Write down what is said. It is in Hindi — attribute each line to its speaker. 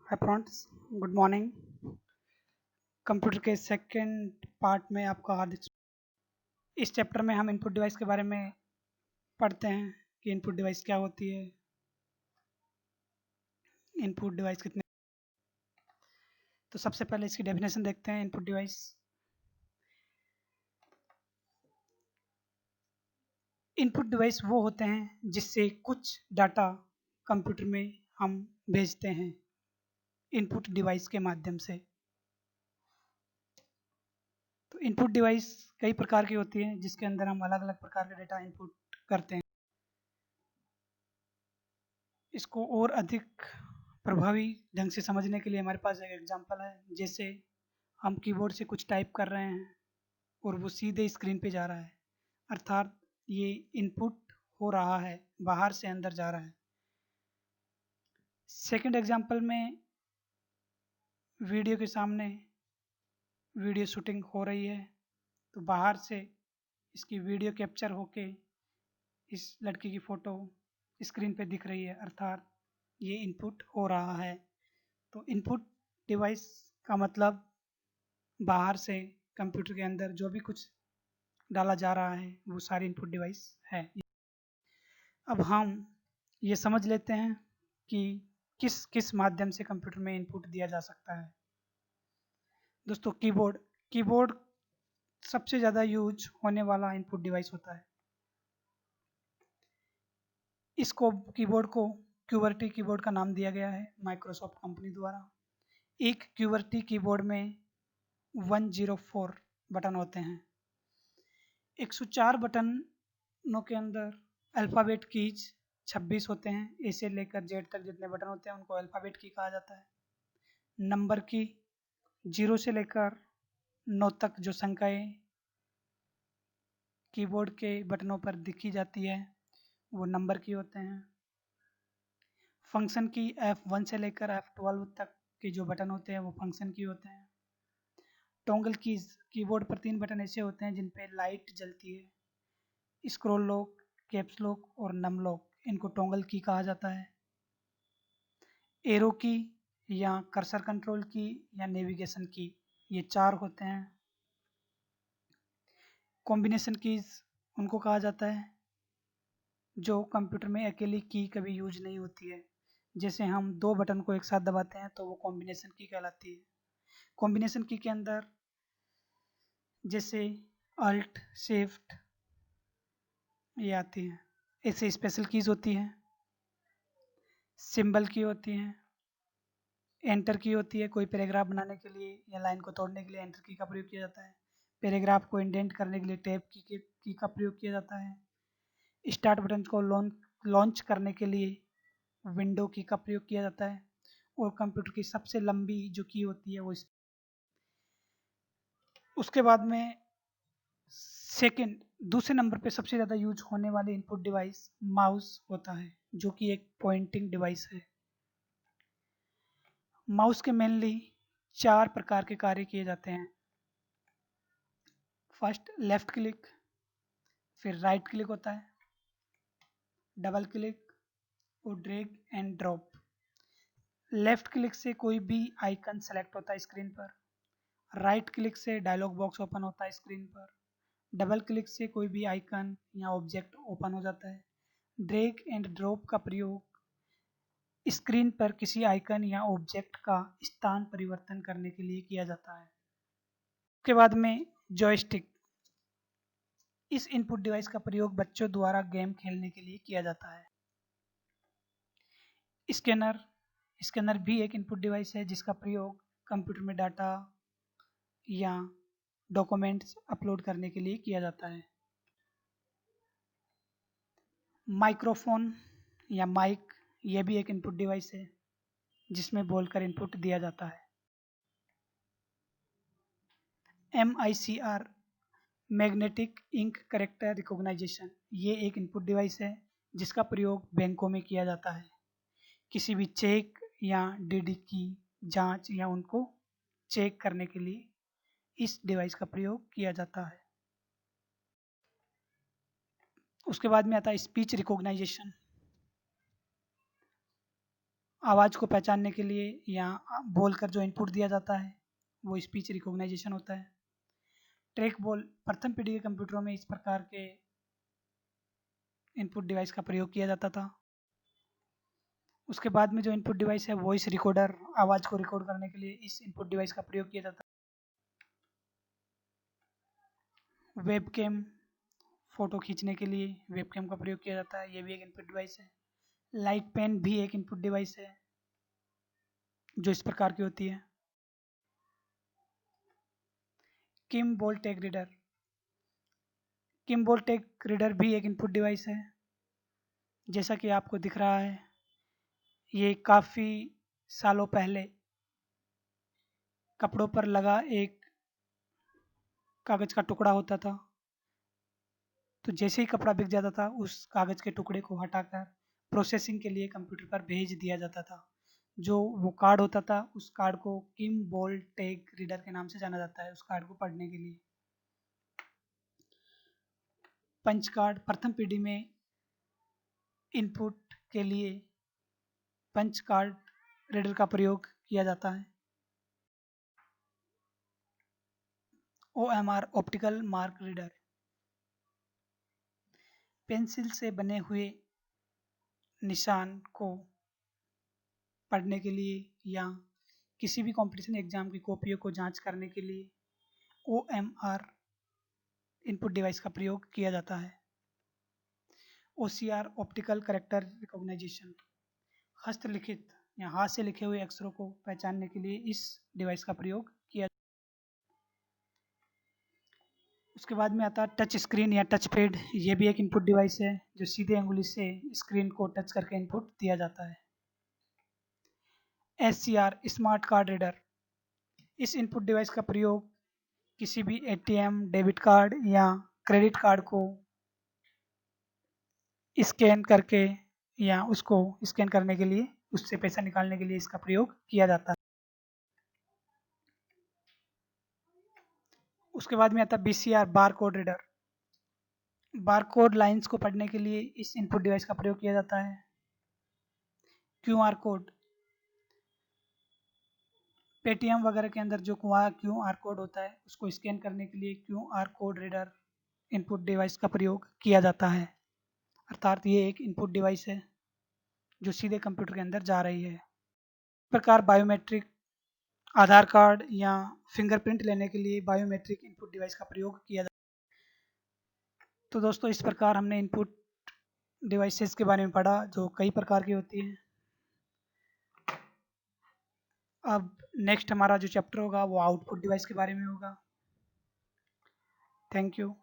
Speaker 1: Hi friends, good morning. Computer के सेकंड पार्ट में आपका हार्दिक इस चैप्टर में हम इनपुट डिवाइस के बारे में पढ़ते हैं कि इनपुट डिवाइस क्या होती है, इनपुट डिवाइस कितने। तो सबसे पहले इसकी डेफिनेशन देखते हैं। इनपुट डिवाइस वो होते हैं जिससे कुछ डाटा कंप्यूटर में हम भेजते हैं इनपुट डिवाइस के माध्यम से। तो इनपुट डिवाइस कई प्रकार की होती है जिसके अंदर हम अलग अलग प्रकार के डेटा इनपुट करते हैं। इसको और अधिक प्रभावी ढंग से समझने के लिए हमारे पास एक एग्जांपल है। जैसे हम कीबोर्ड से कुछ टाइप कर रहे हैं और वो सीधे स्क्रीन पे जा रहा है, अर्थात ये इनपुट हो रहा है, बाहर से अंदर जा रहा है। सेकंड एग्जांपल में वीडियो के सामने वीडियो शूटिंग हो रही है, तो बाहर से इसकी वीडियो कैप्चर होके इस लड़की की फ़ोटो स्क्रीन पे दिख रही है, अर्थात ये इनपुट हो रहा है। तो इनपुट डिवाइस का मतलब बाहर से कंप्यूटर के अंदर जो भी कुछ डाला जा रहा है वो सारी इनपुट डिवाइस है। अब हम ये समझ लेते हैं कि किस किस माध्यम से कंप्यूटर में इनपुट दिया जा सकता है। दोस्तों, कीबोर्ड सबसे ज़्यादा यूज होने वाला इनपुट डिवाइस होता है। इसको कीबोर्ड को क्यूबर्टी कीबोर्ड का नाम दिया गया है माइक्रोसॉफ्ट कंपनी द्वारा। एक क्यूबर्टी कीबोर्ड में 104 बटन होते हैं। 104 बटनों के अंदर अल्फ़ाबेट कीज 26 होते हैं। ए से लेकर जेड तक जितने बटन होते हैं उनको अल्फ़ाबेट की कहा जाता है। नंबर की 0 से लेकर 9 तक जो संख्याएं कीबोर्ड के बटनों पर दिखी जाती है वो नंबर की होते हैं। फंक्शन की F1 से लेकर F12 तक के जो बटन होते हैं वो फंक्शन की होते हैं। टॉगल कीज कीबोर्ड पर 3 बटन ऐसे होते हैं जिन पे लाइट जलती है। स्क्रॉल लॉक, कैप्स लॉक और नम लॉक, इनको टॉगल की कहा जाता है। एरो की या कर्सर कंट्रोल की या नेविगेशन की, ये 4 होते हैं। कॉम्बिनेशन कीज उनको कहा जाता है जो कंप्यूटर में अकेली की कभी यूज नहीं होती है। जैसे हम 2 बटन को एक साथ दबाते हैं तो वो कॉम्बिनेशन की कहलाती है। कॉम्बिनेशन की के अंदर जैसे अल्ट, शिफ्ट ये आती हैं। ऐसे स्पेशल कीज होती हैं, सिंबल की होती हैं, एंटर की होती है। कोई पैराग्राफ बनाने के लिए या लाइन को तोड़ने के लिए एंटर की का प्रयोग किया जाता है। पैराग्राफ को इंडेंट करने के लिए टैब की का प्रयोग किया जाता है। स्टार्ट बटन को लॉन्च करने के लिए विंडो की का प्रयोग किया जाता है। और कंप्यूटर की सबसे लंबी जो की होती है वो उसके बाद में सेकंड दूसरे नंबर पे सबसे ज़्यादा यूज होने वाले इनपुट डिवाइस माउस होता है, जो कि एक पॉइंटिंग डिवाइस है। माउस के मेनली 4 प्रकार के कार्य किए जाते हैं। फर्स्ट लेफ्ट क्लिक, फिर राइट क्लिक होता है, डबल क्लिक और drag and drop. Left click से कोई भी आइकन सेलेक्ट होता है स्क्रीन पर। राइट क्लिक से डायलॉग बॉक्स ओपन होता है स्क्रीन पर। डबल क्लिक से कोई भी आइकन या ऑब्जेक्ट ओपन हो जाता है। ड्रैग एंड ड्रॉप का प्रयोग स्क्रीन पर किसी आइकन या ऑब्जेक्ट का स्थान परिवर्तन करने के लिए किया जाता है। उसके बाद में जॉयस्टिक, इस इनपुट डिवाइस का प्रयोग बच्चों द्वारा गेम खेलने के लिए किया जाता है। स्कैनर भी एक इनपुट डिवाइस है जिसका प्रयोग कंप्यूटर में डाटा या डॉक्यूमेंट्स अपलोड करने के लिए किया जाता है। माइक्रोफोन या माइक, यह भी एक इनपुट डिवाइस है जिसमें बोलकर इनपुट दिया जाता है। MICR, magnetic ink character recognization, ये एक इनपुट डिवाइस है जिसका प्रयोग बैंकों में किया जाता है किसी भी चेक या डीडी की जांच या उनको चेक करने के लिए इस डिवाइस का प्रयोग किया जाता है। उसके बाद में आता है स्पीच रिकॉग्नाइजेशन। आवाज़ को पहचानने के लिए या बोलकर जो इनपुट दिया जाता है वो स्पीच रिकॉग्नाइजेशन होता है। ट्रैक बॉल प्रथम पीढ़ी के कंप्यूटरों में इस प्रकार के इनपुट डिवाइस का प्रयोग किया जाता था। उसके बाद में जो इनपुट डिवाइस है वॉइस रिकॉर्डर, आवाज़ को रिकॉर्ड करने के लिए इस इनपुट डिवाइस का प्रयोग किया जाता है। वेबकैम, फ़ोटो खींचने के लिए वेबकैम का प्रयोग किया जाता है, ये भी एक इनपुट डिवाइस है। लाइट पेन भी एक इनपुट डिवाइस है जो इस प्रकार की होती है। किमबोल टेक रीडर, किमबोल टेक रीडर भी एक इनपुट डिवाइस है। जैसा कि आपको दिख रहा है, ये काफ़ी सालों पहले कपड़ों पर लगा एक कागज़ का टुकड़ा होता था। तो जैसे ही कपड़ा बिक जाता था उस कागज़ के टुकड़े को हटाकर प्रोसेसिंग के लिए कंप्यूटर पर भेज दिया जाता था। जो वो कार्ड होता था उस कार्ड को किमबोल टेक रीडर के नाम से जाना जाता है, उस कार्ड को पढ़ने के लिए। पंच कार्ड प्रथम पीढ़ी में इनपुट के लिए पंच कार्ड रीडर का प्रयोग किया जाता है। OMR optical mark reader, pencil से बने हुए निशान को पढ़ने के लिए या किसी भी कॉम्पिटिशन एग्जाम की कॉपियों को जांच करने के लिए OMR इनपुट डिवाइस का प्रयोग किया जाता है। OCR ऑप्टिकल कैरेक्टर रिकॉग्नाइजेशन, हस्तलिखित या हाथ से लिखे हुए अक्षरों को पहचानने के लिए इस डिवाइस का प्रयोग किया। उसके बाद में आता है टच स्क्रीन या टच पैड, ये भी एक इनपुट डिवाइस है जो सीधे अंगुली से स्क्रीन को टच करके इनपुट दिया जाता है। SCR स्मार्ट कार्ड रीडर, इस इनपुट डिवाइस का प्रयोग किसी भी ATM, डेबिट कार्ड या क्रेडिट कार्ड को स्कैन करके या उसको स्कैन करने के लिए उससे पैसा निकालने के लिए इसका प्रयोग किया जाता है। उसके बाद में आता है BCR bar code reader, barcode lines को पढ़ने के लिए इस इनपुट डिवाइस का प्रयोग किया जाता है। QR कोड, पेटीएम वगैरह के अंदर जो QR कोड होता है उसको स्कैन करने के लिए QR code reader input device का प्रयोग किया जाता है। अर्थात ये एक इनपुट डिवाइस है जो सीधे कंप्यूटर के अंदर जा रही है। इस प्रकार बायोमेट्रिक, आधार कार्ड या फिंगरप्रिंट लेने के लिए बायोमेट्रिक इनपुट डिवाइस का प्रयोग किया जाता है। तो दोस्तों इस प्रकार हमने इनपुट डिवाइसेस के बारे में पढ़ा जो कई प्रकार की होती हैं। अब नेक्स्ट हमारा जो चैप्टर होगा वो आउटपुट डिवाइस के बारे में होगा। Thank you.